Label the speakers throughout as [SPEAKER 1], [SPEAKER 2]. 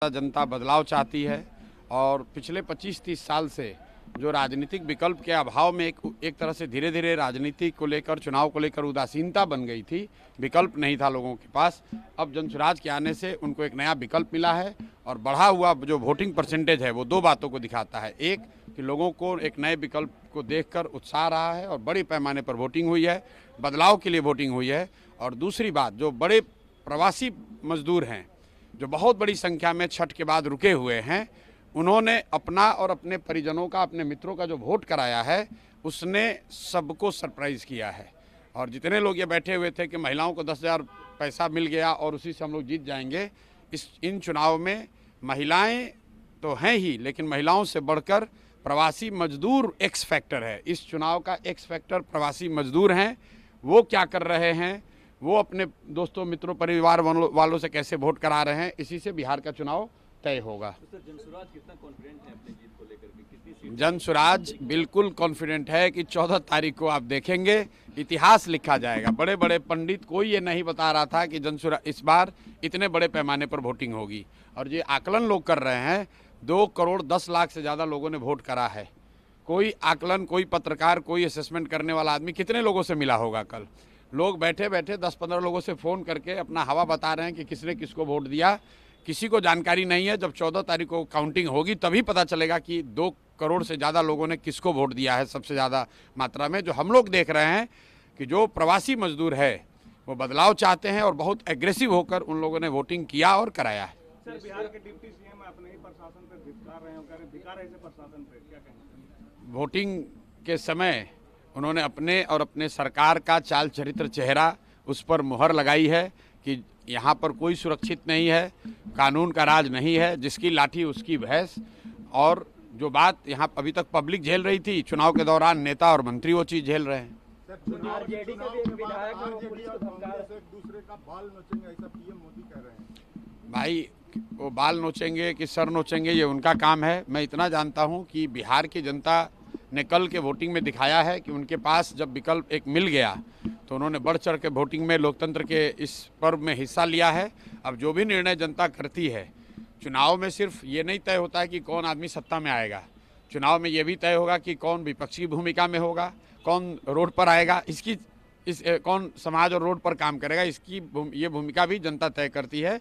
[SPEAKER 1] जनता बदलाव चाहती है और पिछले 25-30 साल से जो राजनीतिक विकल्प के अभाव में एक तरह से धीरे धीरे राजनीति को लेकर, चुनाव को लेकर उदासीनता बन गई थी। विकल्प नहीं था लोगों के पास। अब जनसुराज के आने से उनको एक नया विकल्प मिला है और बढ़ा हुआ जो वोटिंग परसेंटेज है वो दो बातों को दिखाता है। एक कि लोगों को एक नए विकल्प को देखकर उत्साह रहा है और बड़े पैमाने पर वोटिंग हुई है, बदलाव के लिए वोटिंग हुई है। और दूसरी बात, जो बड़े प्रवासी मजदूर हैं जो बहुत बड़ी संख्या में छठ के बाद रुके हुए हैं, उन्होंने अपना और अपने परिजनों का, अपने मित्रों का जो वोट कराया है उसने सबको सरप्राइज़ किया है। और जितने लोग ये बैठे हुए थे कि महिलाओं को 10,000 पैसा मिल गया और उसी से हम लोग जीत जाएंगे, इन चुनाव में महिलाएं तो हैं ही, लेकिन महिलाओं से बढ़कर प्रवासी मजदूर एक्स फैक्टर है। इस चुनाव का एक्स फैक्टर प्रवासी मजदूर हैं। वो क्या कर रहे हैं, वो अपने दोस्तों, मित्रों, परिवार वालों से कैसे वोट करा रहे हैं, इसी से बिहार का चुनाव तय होगा।
[SPEAKER 2] तो जनसुराज कितना कॉन्फिडेंट है अपनी जीत को लेकर के? कितनी सीट?
[SPEAKER 1] जनसुराज बिल्कुल कॉन्फिडेंट है कि 14 तारीख को आप देखेंगे इतिहास लिखा जाएगा। बड़े बड़े पंडित, कोई ये नहीं बता रहा था कि जनसुराज इस बार इतने बड़े पैमाने पर वोटिंग होगी। और ये आकलन लोग कर रहे हैं, 2 करोड़ 10 लाख से ज़्यादा लोगों ने वोट करा है। कोई आकलन, कोई पत्रकार, कोई असेसमेंट करने वाला आदमी कितने लोगों से मिला होगा? कल लोग बैठे बैठे 10-15 लोगों से फ़ोन करके अपना हवा बता रहे हैं कि किसने किसको वोट दिया। किसी को जानकारी नहीं है। जब 14 तारीख को काउंटिंग होगी तभी पता चलेगा कि 2 करोड़ से ज़्यादा लोगों ने किसको वोट दिया है सबसे ज़्यादा मात्रा में। जो हम लोग देख रहे हैं कि जो प्रवासी मजदूर है वो बदलाव चाहते हैं और बहुत एग्रेसिव होकर उन लोगों ने वोटिंग किया और कराया है।
[SPEAKER 3] सर, बिहार के डिप्टी सीएम अपने ही प्रशासन पर धिक्कार रहे हैं, कह रहे हैं धिक्कार है इसे प्रशासन पे, क्या कहेंगे?
[SPEAKER 1] वोटिंग के समय उन्होंने अपने और अपने सरकार का चाल चरित्र, चेहरा, उस पर मुहर लगाई है कि यहाँ पर कोई सुरक्षित नहीं है, कानून का राज नहीं है, जिसकी लाठी उसकी भैंस। और जो बात यहाँ अभी तक पब्लिक झेल रही थी, चुनाव के दौरान नेता और मंत्री वो चीज़ झेल रहे हैं।
[SPEAKER 3] आरजेडी का भी एक विधायक है, वो पुलिस को धमका रहे हैं, एक दूसरे का बाल नोचेंगे, ऐसा पीएम मोदी कह रहे हैं।
[SPEAKER 1] भाई, वो बाल नोचेंगे कि सर नोचेंगे ये उनका काम है। मैं इतना जानता हूँ कि बिहार की जनता ने कल के वोटिंग में दिखाया है कि उनके पास जब विकल्प एक मिल गया तो उन्होंने बढ़ चढ़ के वोटिंग में, लोकतंत्र के इस पर्व में हिस्सा लिया है। अब जो भी निर्णय जनता करती है, चुनाव में सिर्फ ये नहीं तय होता है कि कौन आदमी सत्ता में आएगा, चुनाव में ये भी तय होगा कि कौन विपक्षी भूमिका में होगा, कौन रोड पर आएगा, कौन समाज और रोड पर काम करेगा, ये भूमिका भी जनता तय करती है।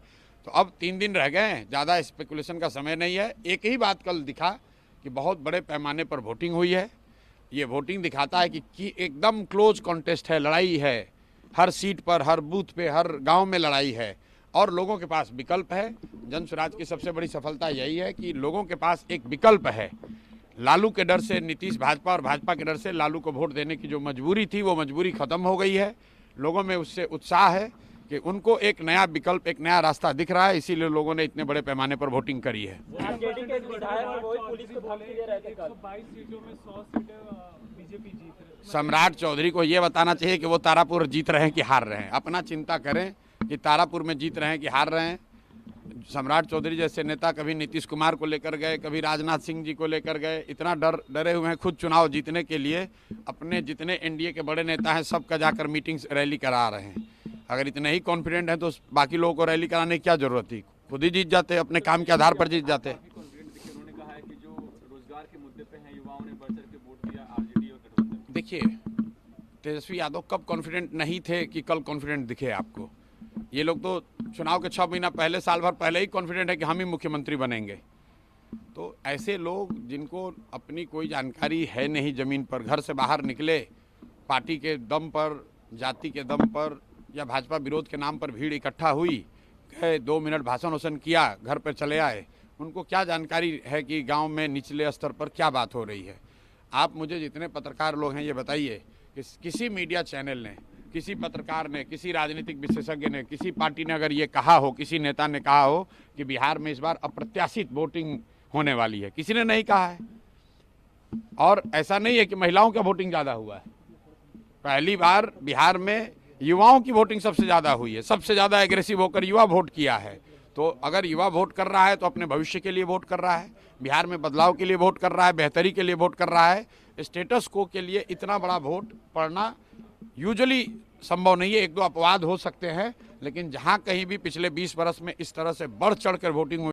[SPEAKER 1] तो अब 3 दिन रह गए हैं, ज़्यादा स्पेकुलेशन का समय नहीं है। एक ही बात कल दिखा कि बहुत बड़े पैमाने पर वोटिंग हुई है। ये वोटिंग दिखाता है कि एकदम क्लोज कॉन्टेस्ट है, लड़ाई है, हर सीट पर, हर बूथ पे, हर गांव में लड़ाई है और लोगों के पास विकल्प है। जनसुराज की सबसे बड़ी सफलता यही है कि लोगों के पास एक विकल्प है। लालू के डर से नीतीश भाजपा और भाजपा के डर से लालू को वोट देने की जो मजबूरी थी, वो मजबूरी खत्म हो गई है। लोगों में उससे उत्साह है कि उनको एक नया विकल्प, एक नया रास्ता दिख रहा है, इसीलिए लोगों ने इतने बड़े पैमाने पर वोटिंग करी है।
[SPEAKER 3] आरजेडी के विधायक वो पुलिस को धमकी दे रहे थे, 122 सीटों में 100 सीटें बीजेपी जीत रही है।
[SPEAKER 1] सम्राट चौधरी को ये बताना चाहिए कि वो तारापुर जीत रहे हैं कि हार रहे हैं। अपना चिंता करें कि तारापुर में जीत रहे हैं कि हार रहे हैं। सम्राट चौधरी जैसे नेता कभी नीतीश कुमार को लेकर गए, कभी राजनाथ सिंह जी को लेकर गए, इतना डरे हुए हैं खुद चुनाव जीतने के लिए। अपने जितने एनडीए के बड़े नेता हैं सबका जाकर मीटिंग्स, रैली करा रहे हैं। अगर इतने ही कॉन्फिडेंट हैं तो बाकी लोगों को रैली कराने की क्या जरूरत थी? खुद ही जीत जाते, अपने काम के आधार पर जीत जाते।
[SPEAKER 2] उन्होंने कहा है कि जो रोजगार के मुद्दे पे हैं, युवाओं ने बढ़ चढ़ के वोट दिया आरजेडी और गठबंधन।
[SPEAKER 1] देखिए, तेजस्वी यादव कब कॉन्फिडेंट नहीं थे कि कल कॉन्फिडेंट दिखे आपको? ये लोग तो चुनाव के 6 महीना पहले, साल भर पहले ही कॉन्फिडेंट है कि हम ही मुख्यमंत्री बनेंगे। तो ऐसे लोग जिनको अपनी कोई जानकारी है नहीं, ज़मीन पर घर से बाहर निकले, पार्टी के दम पर, जाति के दम पर या भाजपा विरोध के नाम पर भीड़ इकट्ठा हुई, गए 2 मिनट भाषण वाषण किया, घर पर चले आए। उनको क्या जानकारी है कि गांव में निचले स्तर पर क्या बात हो रही है? आप मुझे, जितने पत्रकार लोग हैं, ये बताइए कि किसी मीडिया चैनल ने, किसी पत्रकार ने, किसी राजनीतिक विशेषज्ञ ने, किसी पार्टी ने अगर ये कहा हो, किसी नेता ने कहा हो कि बिहार में इस बार अप्रत्याशित वोटिंग होने वाली है? किसी ने नहीं कहा है। और ऐसा नहीं है कि महिलाओं का वोटिंग ज़्यादा हुआ है। पहली बार बिहार में युवाओं की वोटिंग सबसे ज़्यादा हुई है। सबसे ज़्यादा एग्रेसिव होकर युवा वोट किया है। तो अगर युवा वोट कर रहा है तो अपने भविष्य के लिए वोट कर रहा है, बिहार में बदलाव के लिए वोट कर रहा है, बेहतरी के लिए वोट कर रहा है। स्टेटस को के लिए इतना बड़ा वोट पड़ना यूजुअली संभव नहीं है। 1-2 अपवाद हो सकते हैं, लेकिन जहां कहीं भी पिछले 20 वर्ष में इस तरह से बढ़ चढ़ कर वोटिंग